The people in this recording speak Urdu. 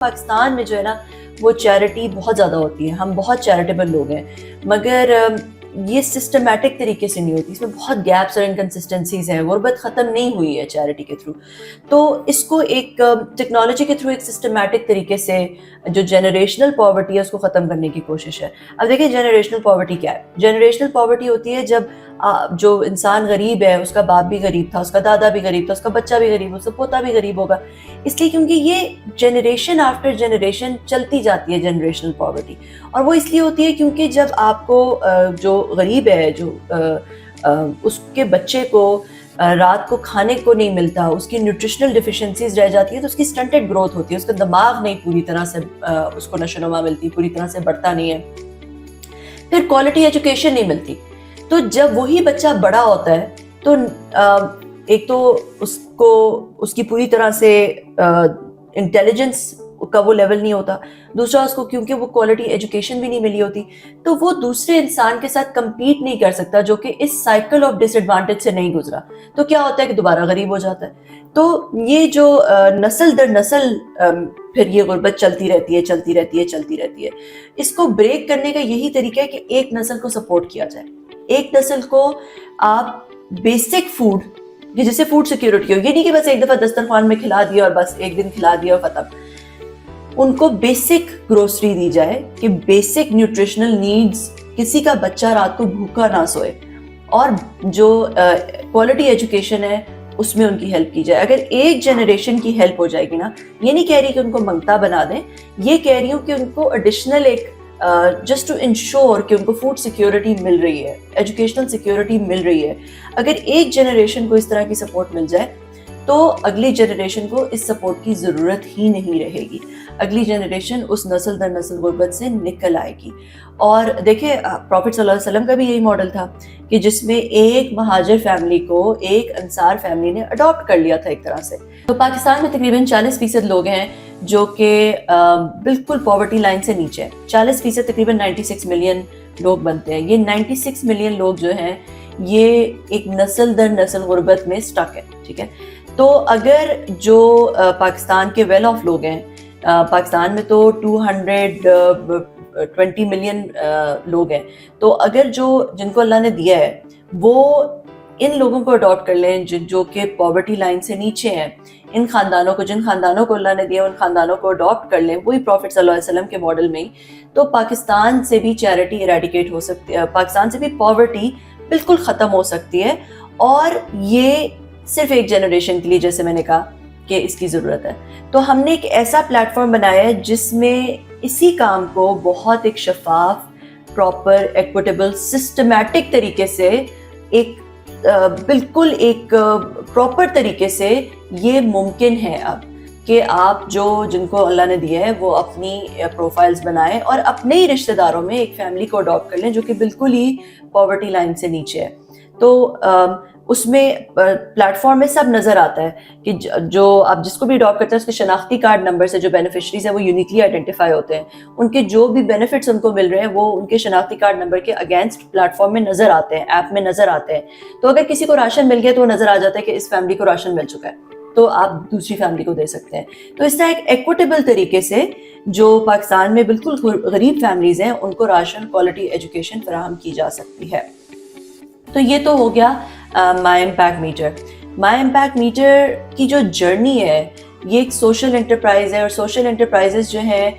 پاکستان میں جو ہے نا وہ چیریٹی بہت زیادہ ہوتی ہے، ہم بہت چیریٹیبل لوگ ہیں، مگر یہ سسٹمیٹک طریقے سے نہیں ہوتی، اس میں بہت گیپس اور انکنسسٹنسیز ہیں، غربت ختم نہیں ہوئی ہے چیریٹی کے تھرو. تو اس کو ایک ٹیکنالوجی کے تھرو ایک سسٹمیٹک طریقے سے جو جنریشنل پاورٹی ہے اس کو ختم کرنے کی کوشش ہے. اب دیکھیں جنریشنل پاورٹی کیا ہے؟ جنریشنل پاورٹی ہوتی ہے جب جو انسان غریب ہے، اس کا باپ بھی غریب تھا، اس کا دادا بھی غریب تھا، اس کا بچہ بھی غریب، اس کا پوتا بھی غریب ہوگا، اس لیے کیونکہ یہ جنریشن آفٹر جنریشن چلتی جاتی ہے جنریشنل پاورٹی. اور وہ اس لیے ہوتی ہے کیونکہ جب آپ کو جو غریب ہے، جو اس کے بچے کو رات کو کھانے کو نہیں ملتا، اس کی نیوٹریشنل ڈیفیشنسیز رہ جاتی ہے، تو اس کی سٹنٹڈ گروتھ ہوتی ہے، اس کا دماغ نہیں پوری طرح سے اس کو نشو و نما ملتی، پوری طرح سے بڑھتا نہیں ہے، پھر کوالٹی ایجوکیشن نہیں ملتی. تو جب وہی بچہ بڑا ہوتا ہے تو ایک تو اس کی پوری طرح سے انٹیلیجنس کا وہ لیول نہیں ہوتا، دوسرا اس کو کیونکہ وہ کوالٹی ایجوکیشن بھی نہیں ملی ہوتی تو وہ دوسرے انسان کے ساتھ کمپیٹ نہیں کر سکتا جو کہ اس سائیکل آف ڈس ایڈوانٹیج سے نہیں گزرا. تو کیا ہوتا ہے کہ دوبارہ غریب ہو جاتا ہے. تو یہ جو نسل در نسل پھر یہ غربت چلتی رہتی ہے. اس کو بریک کرنے کا یہی طریقہ ہے کہ ایک نسل کو سپورٹ کیا جائے، ایک نسل کو آپ بیسک فوڈ، جیسے فوڈ سیکیورٹی ہو، یہ نہیں کہ بس ایک دفعہ دسترخوان میں کھلا دیا اور بس ایک دن کھلا دیا اور ختم. ان کو بیسک گروسری دی جائے کہ بیسک نیوٹریشنل نیڈز، کسی کا بچہ رات کو بھوکا نہ سوئے، اور جو کوالٹی ایجوکیشن ہے اس میں ان کی ہیلپ کی جائے. اگر ایک جنریشن کی ہیلپ ہو جائے گی نا، یہ نہیں کہہ رہی کہ ان کو منگتا بنا دیں، یہ کہہ رہی ہوں کہ ان کو ایڈیشنل ایک جسٹ ٹو انشور کہ ان کو فوڈ سیکیورٹی مل رہی ہے، ایجوکیشنل سیکیورٹی مل رہی ہے. اگر ایک جنریشن کو اس طرح کی سپورٹ مل جائے تو اگلی جنریشن کو اس سپورٹ کی ضرورت ہی نہیں رہے گی، اگلی جنریشن اس نسل در نسل غربت سے نکل آئے گی. اور دیکھیں پروفٹ صلی اللہ علیہ وسلم کا بھی یہی ماڈل تھا کہ جس میں ایک مہاجر فیملی کو ایک انصار فیملی نے اڈاپٹ کر لیا تھا ایک طرح سے. تو پاکستان میں تقریباً 40% لوگ ہیں جو کہ بالکل پاورٹی لائن سے نیچے ہیں. 40% تقریباً 96 ملین لوگ بنتے ہیں. یہ 96 ملین لوگ جو ہیں یہ ایک نسل در نسل غربت میں سٹک ہے. ٹھیک ہے، تو اگر جو پاکستان کے ویل آف لوگ ہیں، پاکستان میں تو 220 ملین لوگ ہیں، تو اگر جن کو اللہ نے دیا ہے وہ ان لوگوں کو اڈاپٹ کر لیں جو کہ پاورٹی لائن سے نیچے ہیں، ان خاندانوں کو، جن خاندانوں کو اللہ نے دیا ان خاندانوں کو اڈاپٹ کر لیں وہی پروفٹ صلی اللہ علیہ وسلم کے ماڈل میں ہی، تو پاکستان سے بھی چیریٹی ایریڈیکیٹ ہو سکتی ہے، پاکستان سے بھی پاورٹی بالکل ختم ہو سکتی ہے. اور یہ صرف ایک جنریشن کے لیے، جیسے میں نے کہا کہ اس کی ضرورت ہے. تو ہم نے ایک ایسا پلیٹ فارم بنایا ہے جس میں اسی کام کو بہت ایک شفاف، پراپر، ایکوٹیبل، سسٹمیٹک طریقے سے، ایک بالکل ایک پراپر طریقے سے یہ ممکن ہے اب کہ آپ جن کو اللہ نے دیا ہے وہ اپنی پروفائلز بنائیں اور اپنے ہی رشتہ داروں میں ایک فیملی کو اڈاپٹ کر لیں جو کہ بالکل ہی پاورٹی لائن سے نیچے ہے. تو اس میں پلیٹ فارم میں سب نظر آتا ہے کہ جو آپ جس کو بھی اڈاپٹ کرتے ہیں اس کے شناختی کارڈ نمبر سے جو بینیفیشریز ہیں وہ یونیکلی آئیڈینٹیفائی ہوتے ہیں، ان کے جو بھی بینیفٹس ان کو مل رہے ہیں وہ ان کے شناختی کارڈ نمبر کے اگینسٹ پلیٹ فارم میں نظر آتے ہیں، ایپ میں نظر آتے ہیں. تو اگر کسی کو راشن مل گیا تو وہ نظر آ جاتا ہے کہ اس فیملی کو راشن مل چکا ہے، تو آپ دوسری فیملی کو دے سکتے ہیں. تو اس طرح ایک ایکوٹیبل طریقے سے جو پاکستان میں بالکل غریب فیملیز ہیں ان کو راشن، کوالٹی ایجوکیشن فراہم کی جا سکتی ہے. تو یہ تو ہو گیا مائی امپیکٹ میٹر. مائی امپیکٹ میٹر کی جو جرنی ہے یہ ایک سوشل انٹرپرائز ہے، اور سوشل انٹرپرائزز جو ہیں